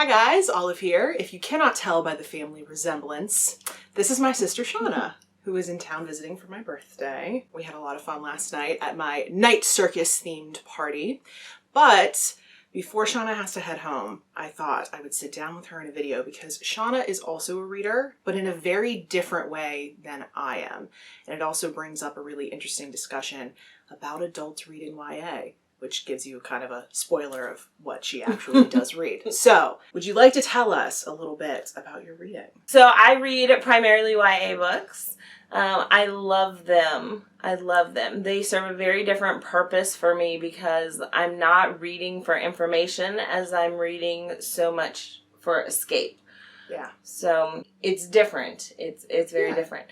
Hi guys, Olive here. If you cannot tell by the family resemblance, this is my sister Shanna, who is in town visiting for my birthday. We had a lot of fun last night at my night circus themed party. But before Shanna has to head home, I thought I would sit down with her in a video because Shanna is also a reader, but in a very different way than I am. And it also brings up a really interesting discussion about adults reading YA, which gives you kind of a spoiler of what she actually does read. So, would you like to tell us a little bit about your reading? So I read primarily YA books. I love them. I love them. They serve a very different purpose for me because I'm not reading for information as I'm reading so much for escape. Yeah. So it's different. It's very different.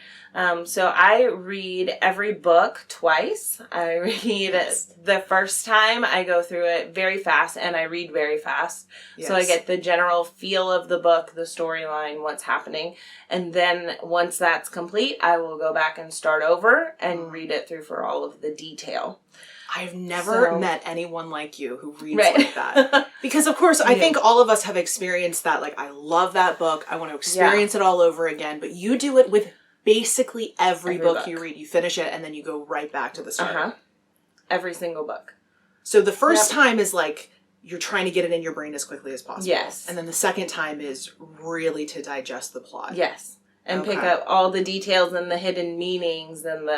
So I read every book twice. I read it the first time. I go through it very fast and I read very fast. Yes. So I get the general feel of the book, the storyline, what's happening. And then once that's complete, I will go back and start over and read it through for all of the detail. I've never met anyone like you who reads like that. Because, of course, I think all of us have experienced that. Like, I love that book. I want to experience it all over again. But you do it with basically every book you read. You finish it, and then you go right back to the start. Every single book. So the first time is like, you're trying to get it in your brain as quickly as possible. Yes. And then the second time is really to digest the plot. Yes. And pick up all the details and the hidden meanings and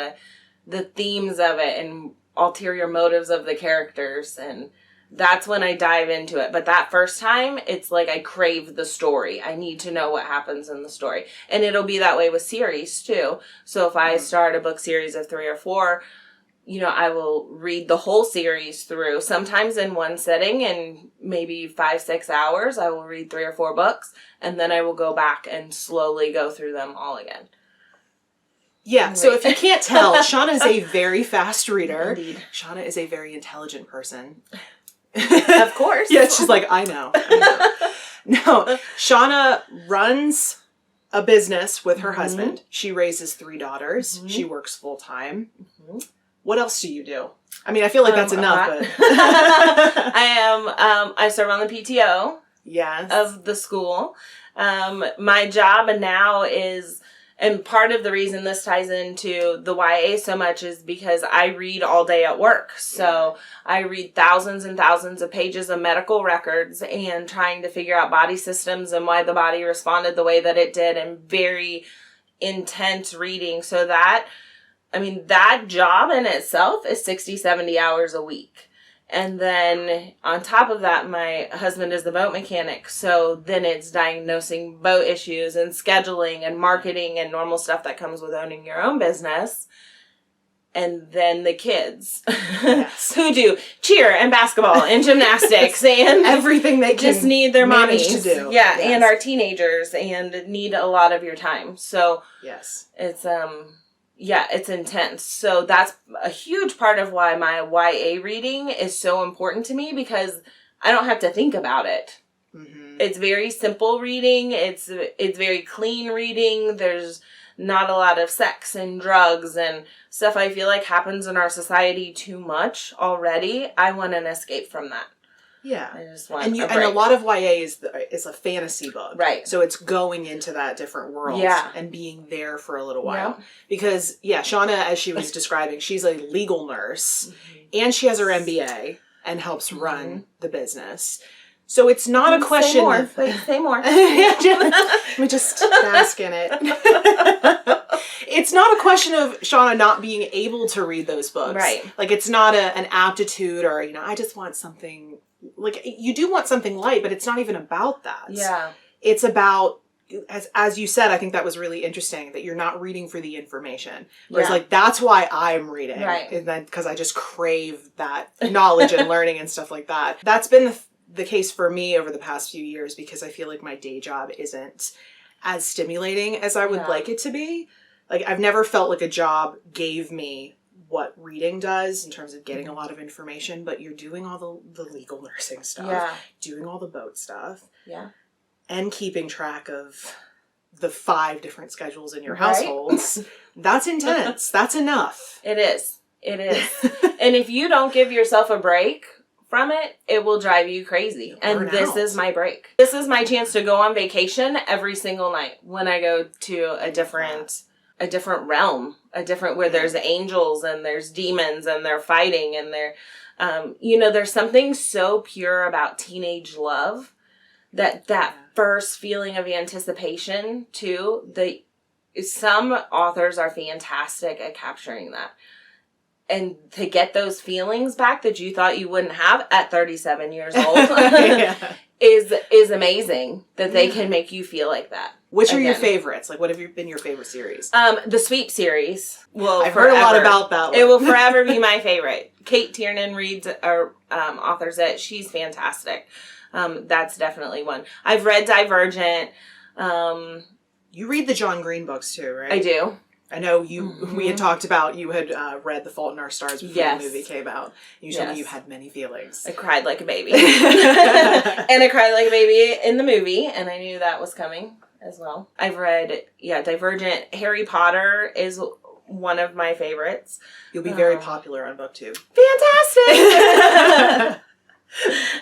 the themes of it and ulterior motives of the characters, and that's when I dive into it. But that first time, it's like I crave the story. I need to know what happens in the story. And it'll be that way with series too. So if I start a book series of 3 or 4, I will read the whole series through, sometimes in one sitting, in maybe 5-6 hours. I will read 3 or 4 books, and then I will go back and slowly go through them all again. Yeah, so if you can't tell, Shanna is a very fast reader. Indeed. Shanna is a very intelligent person. Of course. Yeah, she's like, I know. No, Shanna runs a business with her husband. She raises 3 daughters. She works full time. What else do you do? I mean, I feel like that's enough, but... I serve on the PTO of the school. My job now is... And part of the reason this ties into the YA so much is because I read all day at work. So I read thousands and thousands of pages of medical records and trying to figure out body systems and why the body responded the way that it did, and very intense reading. So that job in itself is 60, 70 hours a week. And then on top of that, my husband is the boat mechanic. So then it's diagnosing boat issues and scheduling and marketing and normal stuff that comes with owning your own business. And then the kids who do cheer and basketball and gymnastics and everything they just need their manage mommies to do. Yeah, and our teenagers and need a lot of your time. So it's it's intense. So that's a huge part of why my YA reading is so important to me, because I don't have to think about it. It's very simple reading. It's very clean reading. There's not a lot of sex and drugs and stuff I feel like happens in our society too much already. I want an escape from that. Yeah. I just want and a lot of YA is a fantasy book. Right. So it's going into that different world and being there for a little while. Yep. Because, Shanna, as she was describing, she's a legal nurse and she has her MBA and helps run the business. So it's not a question... Say more. Say more. Let me just bask in it. It's not a question of Shanna not being able to read those books. Right. Like, it's not an aptitude or, I just want something... Like, you do want something light, but it's not even about that. Yeah. It's about, as you said, I think that was really interesting, that you're not reading for the information. Whereas, like, that's why I'm reading. Right. Because I just crave that knowledge and learning and stuff like that. That's been the case for me over the past few years, because I feel like my day job isn't as stimulating as I would like it to be. Like, I've never felt like a job gave me what reading does in terms of getting a lot of information, but you're doing all the legal nursing stuff, doing all the boat stuff, and keeping track of the 5 different schedules in your households. That's intense. That's enough. It is. And if you don't give yourself a break from it, it will drive you crazy. And this out. is my break. This is my chance to go on vacation every single night when I go to a different realm, where there's angels and there's demons and they're fighting and they're, there's something so pure about teenage love that first feeling of anticipation too. Some authors are fantastic at capturing that. And to get those feelings back that you thought you wouldn't have at 37 years old is amazing that they can make you feel like that. Which are your favorites? Like, what have been your favorite series? The Sweep series. I've heard a lot about that one. It will forever be my favorite. Kate Tiernan reads authors it. She's fantastic. That's definitely one. I've read Divergent. You read the John Green books too, right? I do. I know we had talked about, you had read The Fault in Our Stars before the movie came out. You told me you had many feelings. I cried like a baby. And I cried like a baby in the movie, and I knew that was coming as well. I've read, Divergent. Harry Potter is one of my favorites. You'll be very popular on BookTube. Fantastic!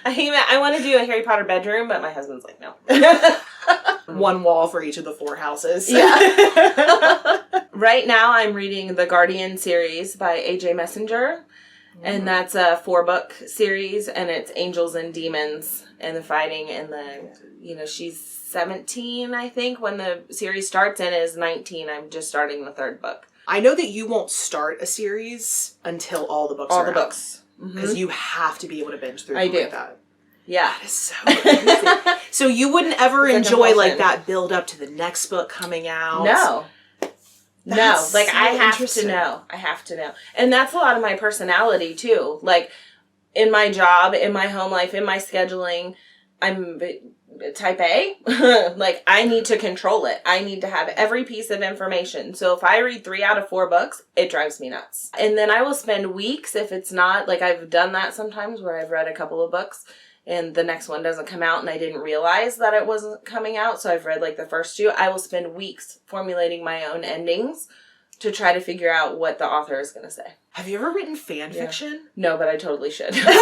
I want to do a Harry Potter bedroom, but my husband's like, no. One wall for each of the 4 houses. Yeah. Right now I'm reading the Guardian series by A.J. Messenger. And that's a 4-book series, and it's angels and demons and the fighting and she's 17, I think, when the series starts, and is 19. I'm just starting the 3rd book. I know that you won't start a series until all the books are out. All the books. Because you have to be able to binge through them like that. Yeah. That is so crazy. So you wouldn't ever enjoy like that build up to the next book coming out? No. That's like, so I have to know. I have to know. And that's a lot of my personality too. Like, in my job, in my home life, in my scheduling, I'm type A. Like, I need to control it. I need to have every piece of information. So if I read 3 out of 4 books, it drives me nuts. And then I will spend weeks, if it's not, like, I've done that sometimes where I've read a couple of books and the next one doesn't come out and I didn't realize that it wasn't coming out. So I've read like the first 2. I will spend weeks formulating my own endings to try to figure out what the author is going to say. Have you ever written fan fiction? No, but I totally should. Let me put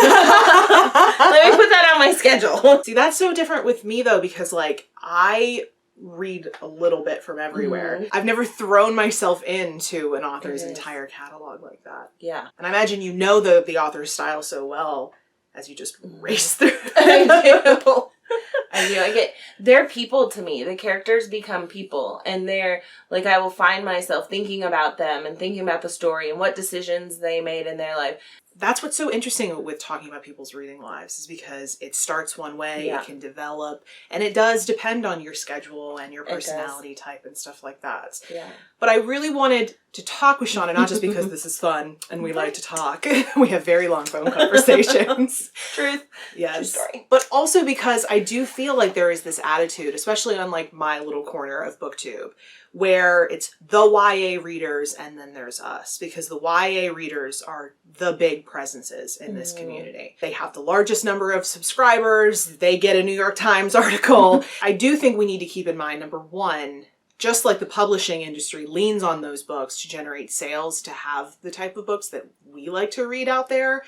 that on my schedule. See, that's so different with me though, because like I read a little bit from everywhere. Mm-hmm. I've never thrown myself into an author's entire catalog like that. Yeah. And I imagine you know the author's style so well as you just race through. I do. They're people to me. The characters become people, and they're like, I will find myself thinking about them and thinking about the story and what decisions they made in their life. That's what's so interesting with talking about people's reading lives, is because it starts one way, it can develop, and it does depend on your schedule and your personality type and stuff like that. Yeah. But I really wanted to talk with Shanna, not just because this is fun and we like to talk. We have very long phone conversations. Truth. Yes. True story. But also because I do feel like there is this attitude, especially on like my little corner of BookTube, where it's the YA readers and then there's us, because the YA readers are the big presences in this community. They have the largest number of subscribers. They get a New York Times article. I do think we need to keep in mind, number one, just like the publishing industry leans on those books to generate sales, to have the type of books that we like to read out there,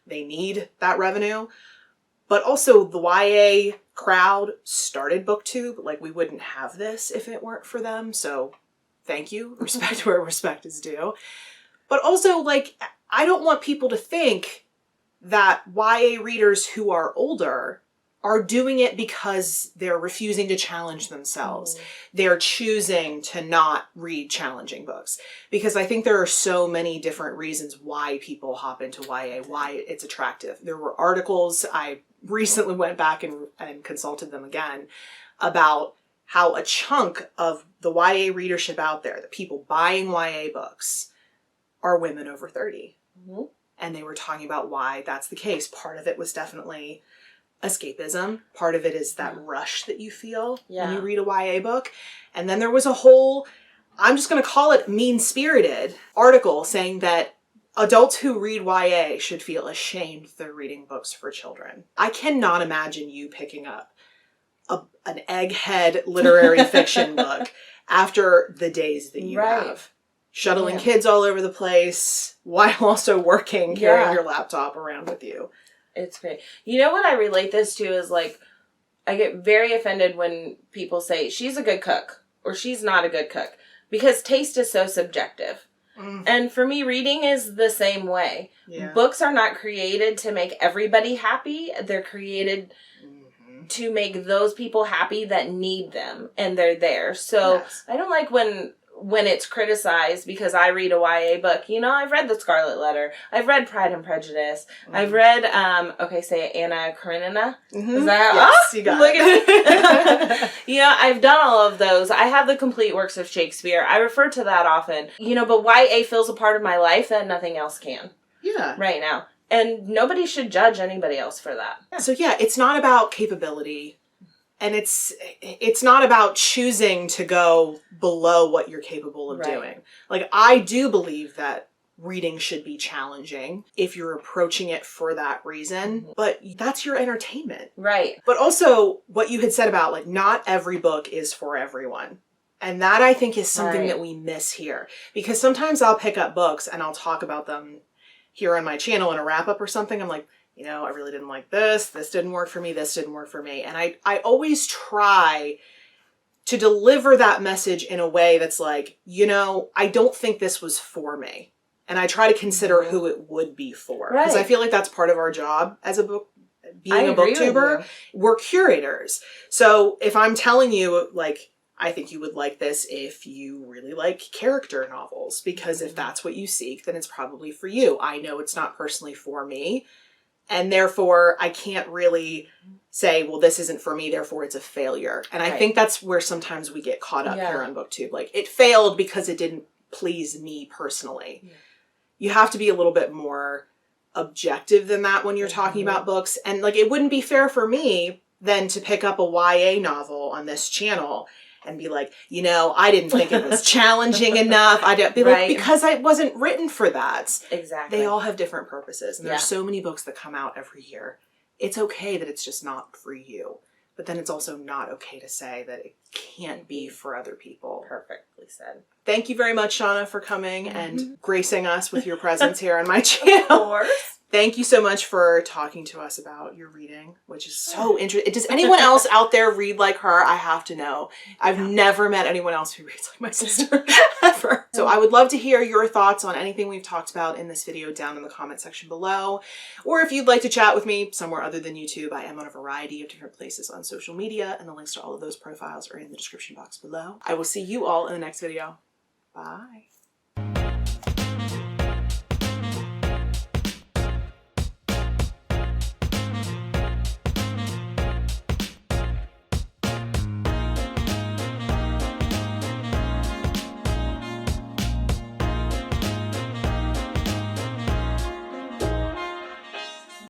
they need that revenue. But also the YA crowd started BookTube. Like, we wouldn't have this if it weren't for them. So thank you. Respect where respect is due. But also, like, I don't want people to think that YA readers who are older are doing it because they're refusing to challenge themselves. They're choosing to not read challenging books. Because I think there are so many different reasons why people hop into YA, why it's attractive. There were articles, I recently went back and consulted them again, about how a chunk of the YA readership out there, the people buying YA books, are women over 30. Mm-hmm. And they were talking about why that's the case. Part of it was definitely escapism. Part of it is that rush that you feel when you read a YA book. And then there was a whole, I'm just going to call it mean-spirited article saying that adults who read YA should feel ashamed they're reading books for children. I cannot imagine you picking up an egghead literary fiction book after the days that you have. Shuttling kids all over the place while also working, carrying your laptop around with you. It's great. You know what I relate this to is like, I get very offended when people say she's a good cook or she's not a good cook because taste is so subjective. And for me, reading is the same way. Yeah. Books are not created to make everybody happy. They're created to make those people happy that need them, and they're there. So I don't like when it's criticized because I read a YA book. You know, I've read The Scarlet Letter. I've read Pride and Prejudice. I've read, say it, Anna Karenina. Is that? Yes, you got look at me. You know, I've done all of those. I have the complete works of Shakespeare. I refer to that often. You know, but YA fills a part of my life that nothing else can. Yeah. Right now. And nobody should judge anybody else for that. So yeah, it's not about capability. And it's not about choosing to go below what you're capable of doing. Like, I do believe that reading should be challenging if you're approaching it for that reason, but that's your entertainment. Right. But also what you had said about like, not every book is for everyone. And that I think is something that we miss here, because sometimes I'll pick up books and I'll talk about them here on my channel in a wrap up or something. I'm like, you know, I really didn't like this. This didn't work for me. This didn't work for me. And I always try to deliver that message in a way that's like, you know, I don't think this was for me. And I try to consider who it would be for. Because I feel like that's part of our job as a being a booktuber. We're curators. So if I'm telling you, like, I think you would like this if you really like character novels, because if that's what you seek, then it's probably for you. I know it's not personally for me. And therefore, I can't really say, well, this isn't for me, therefore it's a failure. And I think that's where sometimes we get caught up here on BookTube. Like, it failed because it didn't please me personally. Yeah. You have to be a little bit more objective than that when you're talking about books. And, like, it wouldn't be fair for me then to pick up a YA novel on this channel and be like, you know, I didn't think it was challenging enough. I didn't be like, because it wasn't written for that. Exactly. They all have different purposes. And there's so many books that come out every year. It's okay that it's just not for you. But then it's also not okay to say that it can't be for other people. Perfectly said. Thank you very much, Shanna, for coming and gracing us with your presence here on my channel. Of course. Thank you so much for talking to us about your reading, which is so interesting. Does anyone else out there read like her? I have to know. I've never met anyone else who reads like my sister, ever. So I would love to hear your thoughts on anything we've talked about in this video down in the comment section below. Or if you'd like to chat with me somewhere other than YouTube, I am on a variety of different places on social media, and the links to all of those profiles are in the description box below. I will see you all in the next video. Bye.